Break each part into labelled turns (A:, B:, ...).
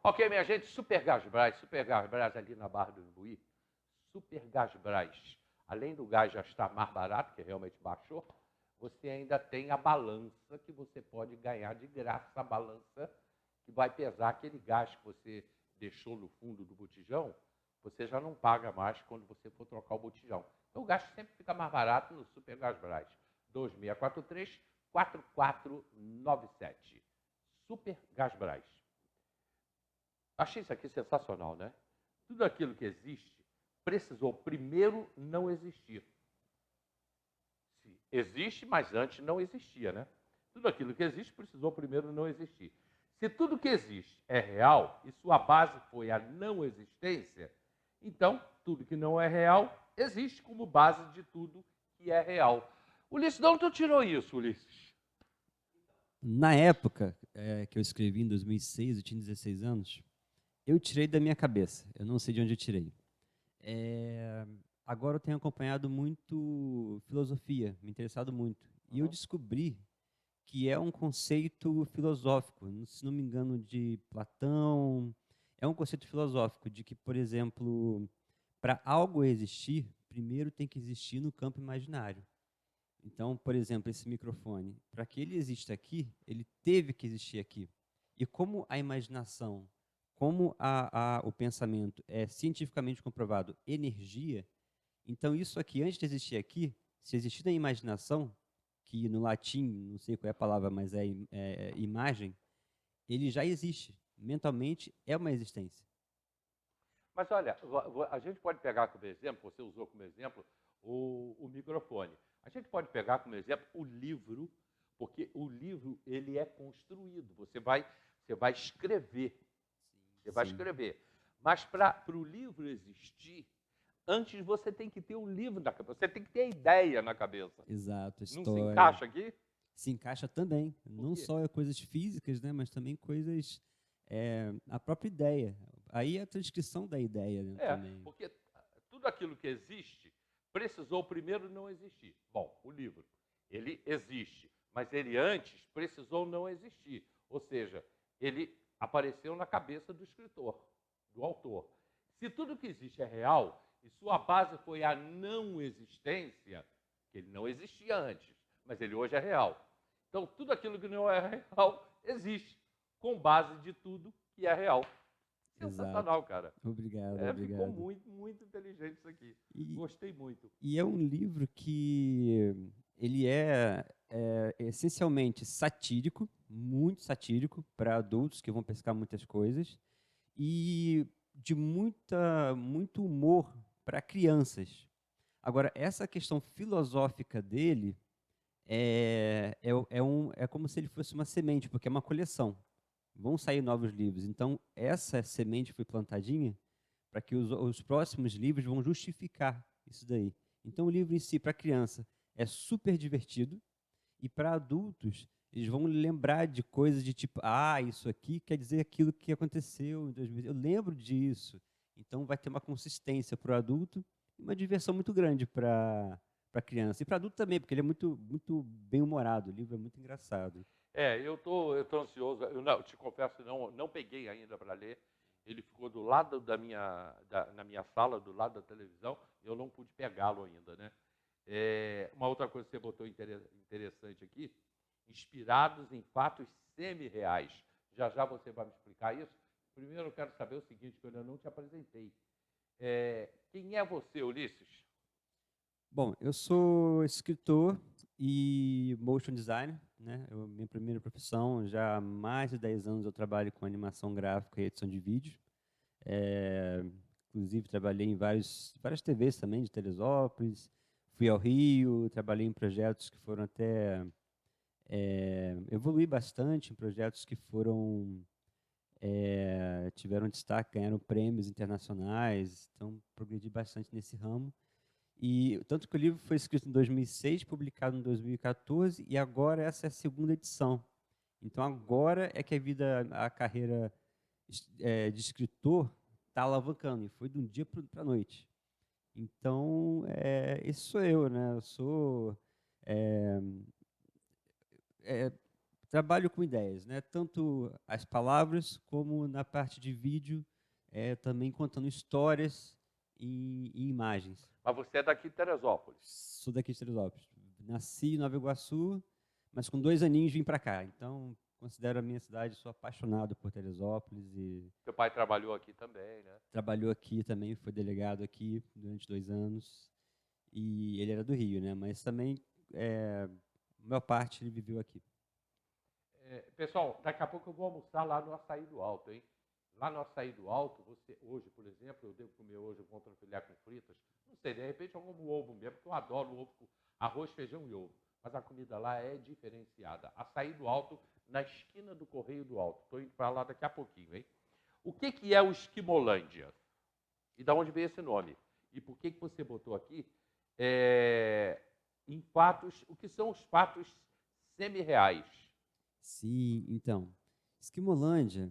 A: Ok, minha gente, Super Gás Brás ali na Barra do Imbuí. Super Gás Brás. Além do gás já estar mais barato, que realmente baixou, você ainda tem a balança que você pode ganhar de graça. A balança que vai pesar aquele gás que você deixou no fundo do botijão, você já não paga mais quando você for trocar o botijão. Então o gás sempre fica mais barato no Super Gás Brás. 2643-4497. Super Gás Brás. Achei isso aqui sensacional, né? Tudo aquilo que existe precisou primeiro não existir. Existe, mas antes não existia, né? Tudo aquilo que existe precisou primeiro não existir. Se tudo que existe é real e sua base foi a não existência, então tudo que não é real existe como base de tudo que é real. Ulisses, de onde tu tirou isso, Ulisses?
B: Na época que eu escrevi, em 2006, eu tinha 16 anos, eu tirei da minha cabeça. Eu não sei de onde eu tirei. É, Agora eu tenho acompanhado muito filosofia, me interessado muito. E eu
A: Uhum.
B: descobri que é um conceito filosófico, se não me engano, de Platão. É um conceito filosófico de que, por exemplo, para algo existir, primeiro tem que existir no campo imaginário. Então, por exemplo, esse microfone, para que ele exista aqui, ele teve que existir aqui. E como a imaginação, como o pensamento é cientificamente comprovado energia, então isso aqui, antes de existir aqui, se existir na imaginação, que no latim, não sei qual é a palavra, mas é imagem, ele já existe. Mentalmente é uma existência.
A: Mas olha, a gente pode pegar como exemplo, você usou como exemplo o microfone. A gente pode pegar como exemplo o livro, porque o livro ele é construído. Você vai escrever, você vai
B: Sim,
A: escrever. Mas para o livro existir, antes você tem que ter um livro na cabeça, você tem que ter a ideia na cabeça.
B: exato. A
A: Não se
B: história
A: encaixa aqui?
B: se encaixa também,
A: Por
B: não
A: quê?
B: só coisas físicas, né, mas também coisas, a própria ideia. Aí é a transcrição da ideia, né,
A: É,
B: também.
A: porque tudo aquilo que existe precisou primeiro não existir. Bom, o livro, ele existe, mas ele antes precisou não existir. Ou seja, ele apareceu na cabeça do escritor, do autor. Se tudo que existe é real e sua base foi a não existência, que ele não existia antes, mas ele hoje é real. Então, tudo aquilo que não é real existe, com base de tudo que é real.
B: Exato.
A: Sensacional, cara.
B: Obrigado,
A: Ficou
B: obrigado.
A: muito, muito inteligente isso aqui.
B: E,
A: Gostei muito.
B: e é um livro que ele é essencialmente satírico, muito satírico para adultos que vão pescar muitas coisas e de muito humor para crianças. Agora, essa questão filosófica dele é como se ele fosse uma semente, porque é uma coleção. Vão sair novos livros. Então, essa semente foi plantadinha para que os próximos livros vão justificar isso daí. Então, o livro em si, para criança, é super divertido, e para adultos, eles vão lembrar de coisas de tipo, isso aqui quer dizer aquilo que aconteceu em 2000. Eu lembro disso. Então, vai ter uma consistência para o adulto e uma diversão muito grande para a criança. E para adulto também, porque ele é muito bem-humorado. O livro é muito engraçado.
A: Eu tô ansioso. Eu te confesso que não peguei ainda para ler. Ele ficou do lado na minha sala, do lado da televisão. Eu não pude pegá-lo ainda, né? Uma outra coisa que você botou interessante aqui, inspirados em fatos semi-reais. Já já você vai me explicar isso. Primeiro eu quero saber o seguinte, que eu ainda não te apresentei. Quem é você, Ulisses?
B: Bom, eu sou escritor e motion designer, né? Minha primeira profissão, já há mais de 10 anos eu trabalho com animação gráfica e edição de vídeo. É, Inclusive, trabalhei em várias TVs também, de Teresópolis. Fui ao Rio, trabalhei em projetos que foram até... evoluí bastante em projetos que tiveram destaque, ganharam prêmios internacionais. Então, progredi bastante nesse ramo. E tanto que o livro foi escrito em 2006, publicado em 2014, e agora essa é a segunda edição. Então agora é que a carreira de escritor está alavancando, e foi de um dia para a noite. Então, esse sou eu, né? Eu sou é, trabalho com ideias, né? Tanto as palavras como na parte de vídeo, também contando histórias em imagens.
A: Mas você é daqui de Teresópolis.
B: Sou daqui de Teresópolis. Nasci em Nova Iguaçu, mas com 2 aninhos vim para cá. Então, considero a minha cidade, sou apaixonado por Teresópolis e
A: Seu pai trabalhou aqui também, né?
B: trabalhou aqui também, foi delegado aqui durante 2 anos. E ele era do Rio, né? Mas também, a maior parte ele viveu aqui.
A: Pessoal, daqui a pouco eu vou almoçar lá no Açaí do Alto, hein? Lá no Açaí do Alto, você hoje, por exemplo, eu devo comer hoje um contrafilé com fritas. Não sei, de repente eu como ovo mesmo, porque eu adoro ovo com arroz, feijão e ovo. Mas a comida lá é diferenciada. Açaí do Alto, na esquina do Correio do Alto. Estou indo para lá daqui a pouquinho, hein? O que é o Esquimolândia? E de onde veio esse nome? E por que você botou aqui em fatos, o que são os fatos semi-reais?
B: Sim, então, Esquimolândia,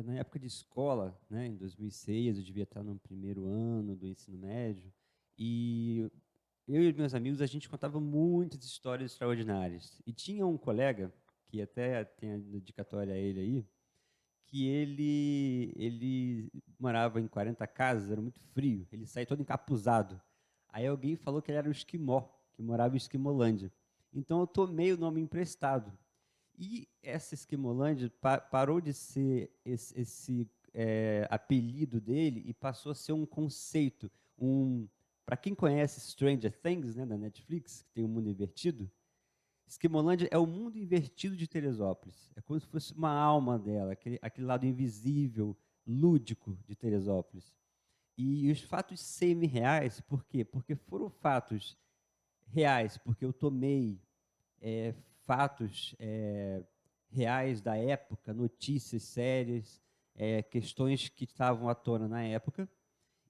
B: na época de escola, né, em 2006, eu devia estar no primeiro ano do ensino médio, e eu e meus amigos, a gente contava muitas histórias extraordinárias. E tinha um colega, que até tem a dedicatória a ele aí, que ele morava em 40 casas, era muito frio, ele saía todo encapuzado. Aí alguém falou que ele era um esquimó, que morava em Esquimolândia. Então eu tomei o nome emprestado. E essa Esquimolândia parou de ser esse apelido dele e passou a ser um conceito. Para quem conhece Stranger Things, né, da Netflix, que tem o mundo invertido, Esquimolândia é o mundo invertido de Teresópolis. É como se fosse uma alma dela, aquele lado invisível, lúdico de Teresópolis. E os fatos semi-reais, por quê? Porque foram fatos reais, porque eu tomei fatos reais da época, notícias sérias, questões que estavam à tona na época,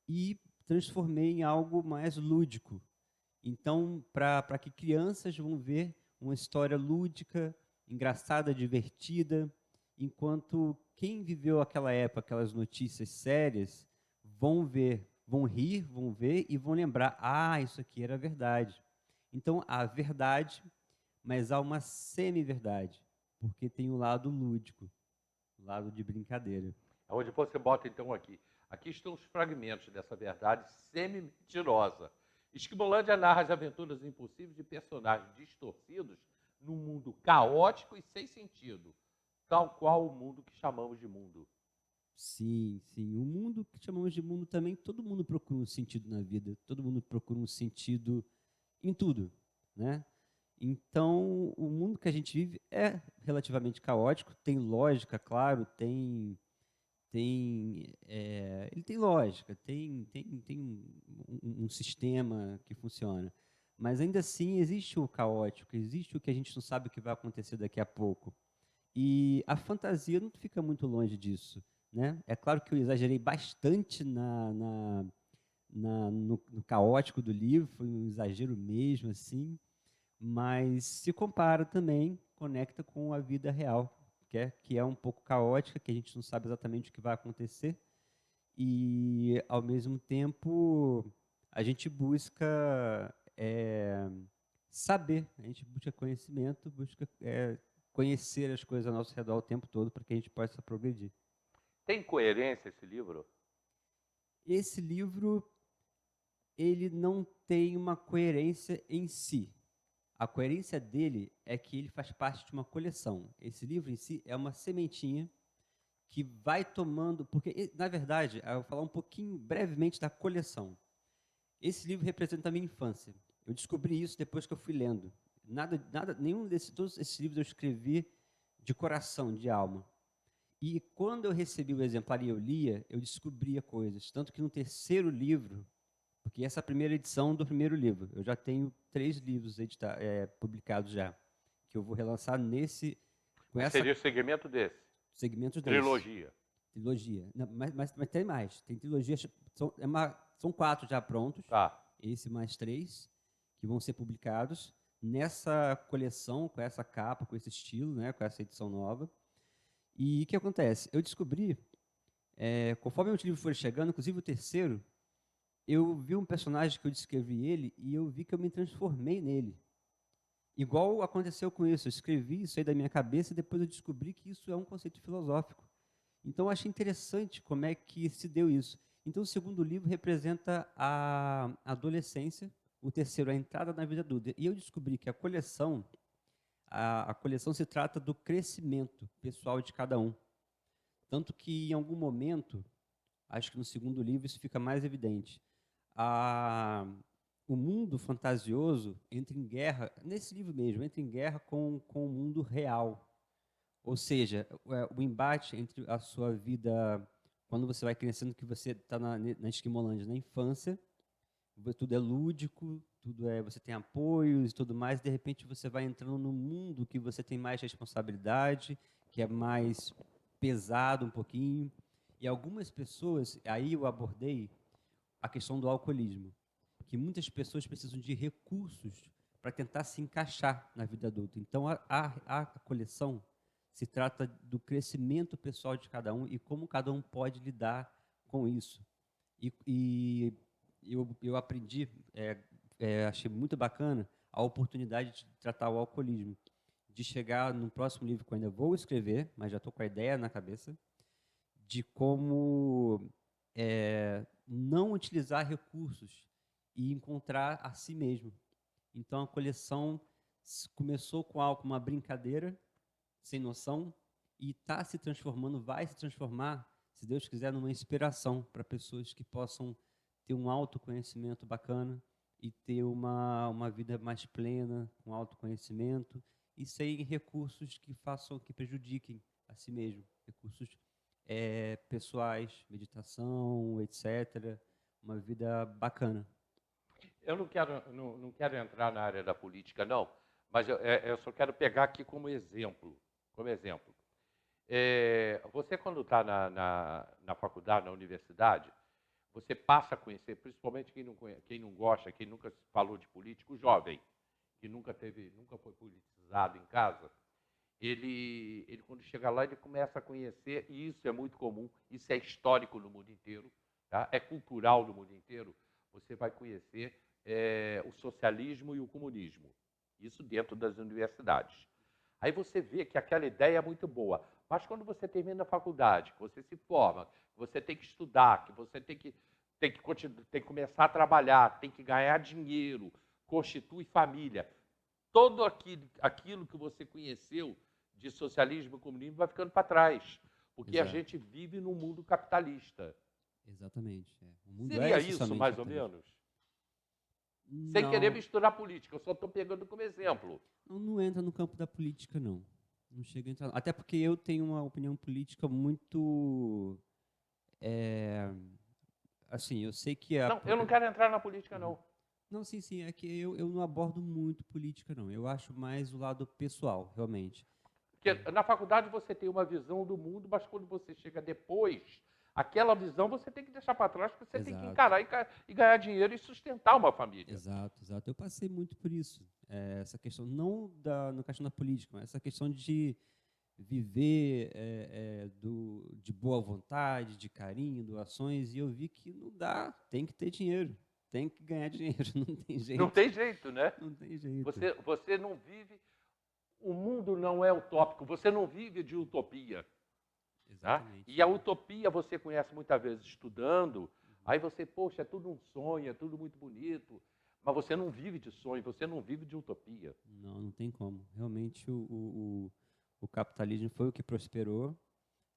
B: e transformei em algo mais lúdico. Então, para que crianças vão ver uma história lúdica, engraçada, divertida, enquanto quem viveu aquela época, aquelas notícias sérias, vão ver, vão rir, vão ver e vão lembrar, isso aqui era verdade. Então, a verdade, mas há uma semi-verdade, porque tem o lado lúdico, o lado de brincadeira.
A: Onde você bota, então, aqui. Aqui estão os fragmentos dessa verdade semi-mentirosa. Esquimolândia narra as aventuras impossíveis de personagens distorcidos num mundo caótico e sem sentido, tal qual o mundo que chamamos de mundo.
B: Sim, sim. O mundo que chamamos de mundo também, todo mundo procura um sentido na vida, todo mundo procura um sentido em tudo, né? Então, o mundo que a gente vive é relativamente caótico, tem lógica, claro, ele tem lógica, tem um sistema que funciona, mas ainda assim existe o caótico, existe o que a gente não sabe o que vai acontecer daqui a pouco. E a fantasia não fica muito longe disso, né? É claro que eu exagerei bastante no caótico do livro, foi um exagero mesmo, assim, mas se compara também, conecta com a vida real, que é um pouco caótica, que a gente não sabe exatamente o que vai acontecer, e, ao mesmo tempo, a gente busca saber, a gente busca conhecimento, busca conhecer as coisas ao nosso redor o tempo todo para que a gente possa progredir.
A: Tem coerência esse livro?
B: Esse livro, ele não tem uma coerência em si. A coerência dele é que ele faz parte de uma coleção. Esse livro em si é uma sementinha que vai tomando... Porque, na verdade, eu vou falar um pouquinho brevemente da coleção. Esse livro representa a minha infância. Eu descobri isso depois que eu fui lendo. Todos esses livros eu escrevi de coração, de alma. E quando eu recebi o exemplar e eu lia, eu descobria coisas. Tanto que no terceiro livro, porque essa é a primeira edição do primeiro livro, eu já tenho 3 livros publicados já, que eu vou relançar
A: Seria o segmento desse?
B: Segmentos desse.
A: Trilogia.
B: Trilogia. Não, mas tem mais. Tem trilogias, são 4 já prontos.
A: Tá.
B: Esse mais 3, que vão ser publicados nessa coleção, com essa capa, com esse estilo, né, com essa edição nova. E o que acontece? Eu descobri, conforme os livros foram chegando, inclusive o terceiro, eu vi um personagem que eu descrevi ele e eu vi que eu me transformei nele. Igual aconteceu com isso, eu escrevi isso aí da minha cabeça e depois eu descobri que isso é um conceito filosófico. Então, eu achei interessante como é que se deu isso. Então, o segundo livro representa a adolescência, o terceiro, a entrada na vida adulta. E eu descobri que a coleção se trata do crescimento pessoal de cada um. Tanto que, em algum momento, acho que no segundo livro isso fica mais evidente, a, o mundo fantasioso entra em guerra, nesse livro mesmo, entra em guerra com o mundo real. Ou seja, o embate entre a sua vida, quando você vai crescendo, que você está na Esquimolândia, na infância, tudo é lúdico, tudo é, você tem apoios e tudo mais, e de repente você vai entrando num mundo que você tem mais responsabilidade, que é mais pesado um pouquinho. E algumas pessoas, aí eu abordei a questão do alcoolismo, que muitas pessoas precisam de recursos para tentar se encaixar na vida adulta. Então, a coleção se trata do crescimento pessoal de cada um e como cada um pode lidar com isso. E eu aprendi, achei muito bacana a oportunidade de tratar o alcoolismo, de chegar no próximo livro que eu ainda vou escrever, mas já estou com a ideia na cabeça, de como não utilizar recursos e encontrar a si mesmo. Então, a coleção começou com algo, uma brincadeira, sem noção, e está se transformando, vai se transformar, se Deus quiser, numa inspiração para pessoas que possam ter um autoconhecimento bacana e ter uma vida mais plena, com autoconhecimento, e sem recursos que façam, que prejudiquem a si mesmo, recursos pessoais, meditação, etc. Uma vida bacana.
A: Eu não quero entrar na área da política, não, mas eu só quero pegar aqui como exemplo. Como exemplo. Você, quando está na faculdade, na universidade, você passa a conhecer, principalmente quem não gosta, quem nunca falou de política, o jovem, que nunca foi politizado em casa, ele quando chega lá, ele começa a conhecer, e isso é muito comum, isso é histórico no mundo inteiro, tá? É cultural no mundo inteiro, você vai conhecer o socialismo e o comunismo, isso dentro das universidades. Aí você vê que aquela ideia é muito boa, mas quando você termina a faculdade, que você se forma, que você tem que estudar, que você tem que começar a trabalhar, tem que ganhar dinheiro, constitui família, todo aquilo que você conheceu de socialismo e comunismo vai ficando para trás, porque a
B: Exato.
A: gente vive num mundo capitalista.
B: Exatamente. O mundo
A: Seria
B: é
A: isso,
B: essencialmente
A: mais ou
B: capitalista.
A: menos? Sem querer
B: Não,
A: misturar política, eu só estou pegando como exemplo.
B: não entra no campo da política, não. Não chega a entrar. Até porque eu tenho uma opinião política muito. é, assim, eu sei que a.
A: Não, eu não quero entrar na política,
B: Uhum.
A: não.
B: Não, sim, sim. É que eu não abordo muito política, não. Eu acho mais o lado pessoal, realmente.
A: Porque na faculdade você tem uma visão do mundo, mas quando você chega depois, aquela visão você tem que deixar para trás, porque você tem que
B: Exato.
A: encarar e ganhar dinheiro e sustentar uma família.
B: Exato, exato. Eu passei muito por isso. Essa questão, não na questão da política, mas essa questão de viver de boa vontade, de carinho, doações, e eu vi que não dá, tem que ter dinheiro, tem que ganhar dinheiro, não tem
A: Não
B: jeito,
A: tem jeito, né?
B: não tem jeito.
A: Você não vive. O mundo não é utópico, você não vive de utopia. Tá?
B: Exatamente.
A: E a utopia você conhece muitas vezes estudando, aí você, poxa, é tudo um sonho, é tudo muito bonito, mas você não vive de sonho, você não vive de utopia.
B: Não tem como. Realmente o capitalismo foi o que prosperou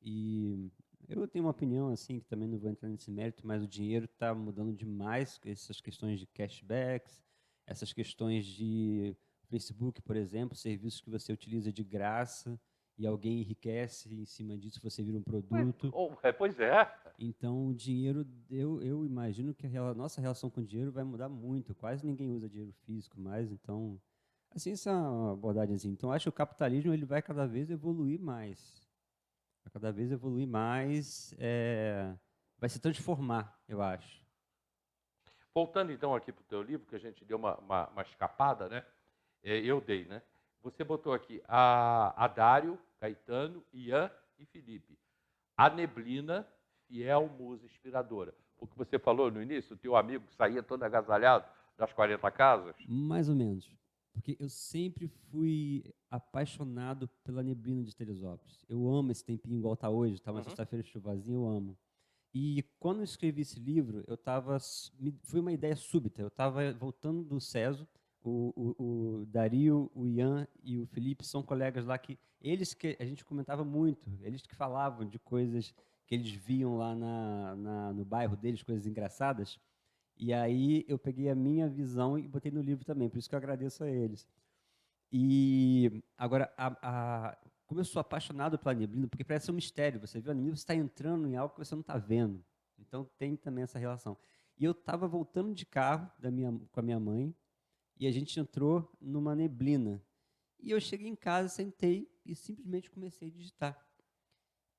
B: e eu tenho uma opinião assim, que também não vou entrar nesse mérito, mas o dinheiro está mudando demais, essas questões de cashbacks, essas questões de Facebook, por exemplo, serviços que você utiliza de graça e alguém enriquece em cima disso, você vira um produto.
A: Pois é.
B: Então, o dinheiro, eu imagino que nossa relação com o dinheiro vai mudar muito. Quase ninguém usa dinheiro físico mais, então, assim, essa é uma abordagem assim. Então, acho que o capitalismo ele vai cada vez evoluir mais. Vai cada vez evoluir mais, vai se transformar, eu acho.
A: Voltando então aqui para o teu livro, que a gente deu uma escapada, né? Eu dei, né? Você botou aqui a Dário, Caetano, Ian e Felipe. A neblina, fiel musa inspiradora. O que você falou no início, o teu amigo que saía todo agasalhado das 40 casas?
B: Mais ou menos. Porque eu sempre fui apaixonado pela neblina de Teresópolis. Eu amo esse tempinho igual tá hoje, tá uma
A: Uhum.
B: sexta-feira chuvosinha, eu amo. E quando eu escrevi esse livro, foi uma ideia súbita. Eu estava voltando do CESO, o Dario, o Ian e o Felipe são colegas lá que a gente comentava muito, eles que falavam de coisas que eles viam lá no bairro deles, coisas engraçadas. E aí eu peguei a minha visão e botei no livro também, por isso que eu agradeço a eles. E agora, como eu sou apaixonado pela neblina, porque parece um mistério, você viu a neblina, você está entrando em algo que você não está vendo. Então tem também essa relação. E eu estava voltando de carro com a minha mãe e a gente entrou numa neblina. E eu cheguei em casa, sentei e simplesmente comecei a digitar.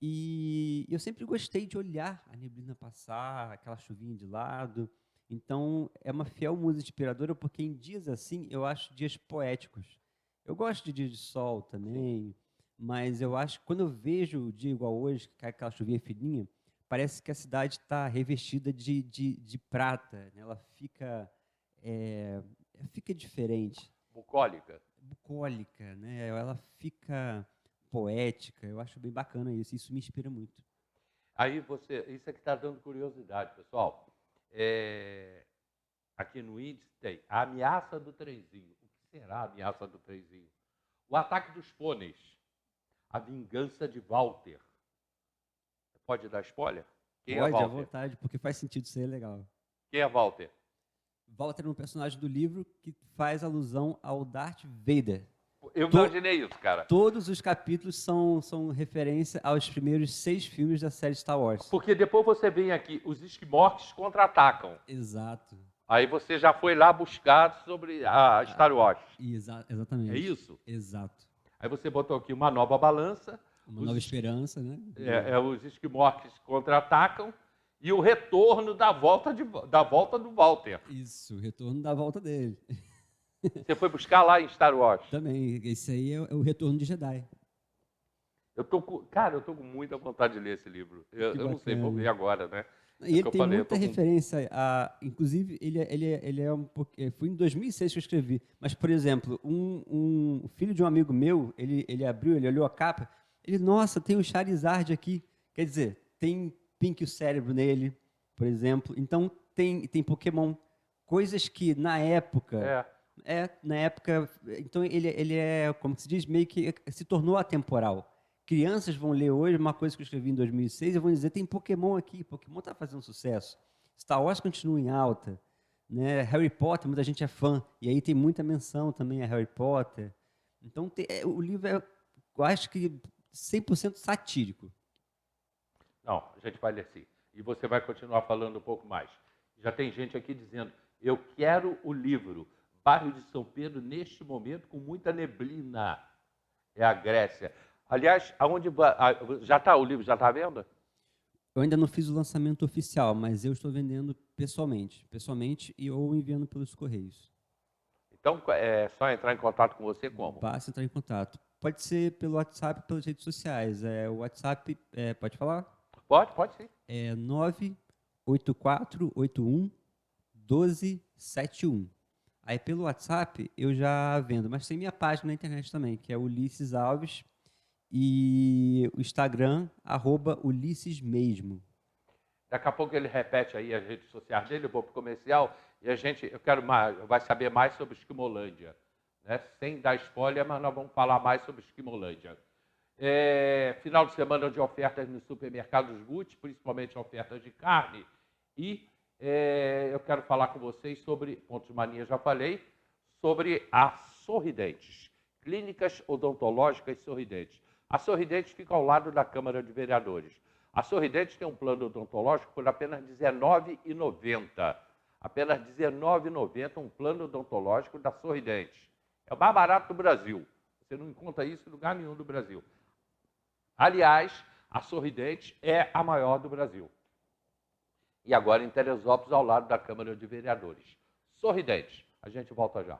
B: E eu sempre gostei de olhar a neblina passar, aquela chuvinha de lado. Então, é uma fiel musa inspiradora, porque em dias assim, eu acho dias poéticos. Eu gosto de dias de sol
A: Sim.
B: também, mas eu acho que quando eu vejo o dia igual hoje, que cai aquela chuvinha fininha, parece que a cidade está revestida de prata, né? Ela é, fica diferente,
A: Bucólica.
B: bucólica, né? Ela fica poética. Eu acho bem bacana isso. Isso me inspira muito.
A: Aí isso é que está dando curiosidade, pessoal. É, aqui no índice tem a ameaça do trenzinho. O que será a ameaça do trenzinho? O ataque dos pôneis. A vingança de Walter. Pode dar spoiler? Quem é
B: Pode, à
A: Walter?
B: vontade, porque faz sentido, isso aí é legal.
A: Quem é Walter?
B: Walter é um personagem do livro que faz alusão ao Darth Vader.
A: Eu
B: To-
A: imaginei isso, cara.
B: Todos os capítulos são referência aos primeiros 6 filmes da série Star Wars.
A: Porque depois você vem aqui, os Esquimorques contra-atacam.
B: Exato.
A: Aí você já foi lá buscar sobre a Star Wars.
B: Exatamente.
A: É isso?
B: Exato.
A: Aí você botou aqui uma nova balança.
B: Uma nova esperança, né?
A: Os Esquimorques contra-atacam e o retorno da volta do Walter.
B: Isso, o retorno da volta dele.
A: Você foi buscar lá em Star Wars.
B: Também, esse aí é o retorno de Jedi.
A: Cara, eu tô com muita vontade de ler esse livro. Eu não sei, vou ver agora, né?
B: E ele
A: eu
B: tem
A: falei, eu
B: muita
A: tô com-
B: referência inclusive, ele é um pouco. Foi em 2006 que eu escrevi. Mas, por exemplo, um filho de um amigo meu, ele olhou a capa, nossa, tem o Charizard aqui. Quer dizer, tem Pink o cérebro nele, por exemplo. Então, tem Pokémon. Coisas que na época. Na época. Então, ele é, como que se diz, meio que se tornou atemporal. Crianças vão ler hoje uma coisa que eu escrevi em 2006 e vão dizer, tem Pokémon aqui, Pokémon está fazendo sucesso. Star Wars continua em alta. Né? Harry Potter, muita gente é fã. E aí tem muita menção também a Harry Potter. Então, o livro é, eu acho que, 100% satírico.
A: Não, a gente vai ler sim. E você vai continuar falando um pouco mais. Já tem gente aqui dizendo, eu quero o livro. Bairro de São Pedro, neste momento, com muita neblina. É a Grécia. Aliás, já está o livro, já está à venda?
B: Eu ainda não fiz o lançamento oficial, mas eu estou vendendo pessoalmente ou enviando pelos correios.
A: Então, é só entrar em contato com você como?
B: Basta entrar em contato. Pode ser pelo WhatsApp, pelas redes sociais. O WhatsApp, pode falar?
A: Pode sim.
B: É 98481 1271. Aí pelo WhatsApp eu já vendo, mas tem minha página na internet também, que é Ulisses Alves, e o Instagram, @Ulisses mesmo.
A: Daqui a pouco ele repete aí as redes sociais dele, eu vou para o comercial e eu quero mais, vai saber mais sobre Esquimolândia. Né? Sem dar spoiler, mas nós vamos falar mais sobre Esquimolândia. Final de semana de ofertas nos supermercados Gucci, principalmente ofertas de carne. E eu quero falar com vocês sobre, pontos de mania já falei, sobre a Sorridentes, clínicas odontológicas Sorridentes. A Sorridentes fica ao lado da Câmara de Vereadores. A Sorridentes tem um plano odontológico por apenas R$ 19,90. Apenas R$ 19,90 um plano odontológico da Sorridentes. É o mais barato do Brasil. Você não encontra isso em lugar nenhum do Brasil. Aliás, a Sorridentes é a maior do Brasil. E agora em Teresópolis, ao lado da Câmara de Vereadores. Sorridentes. A gente volta já.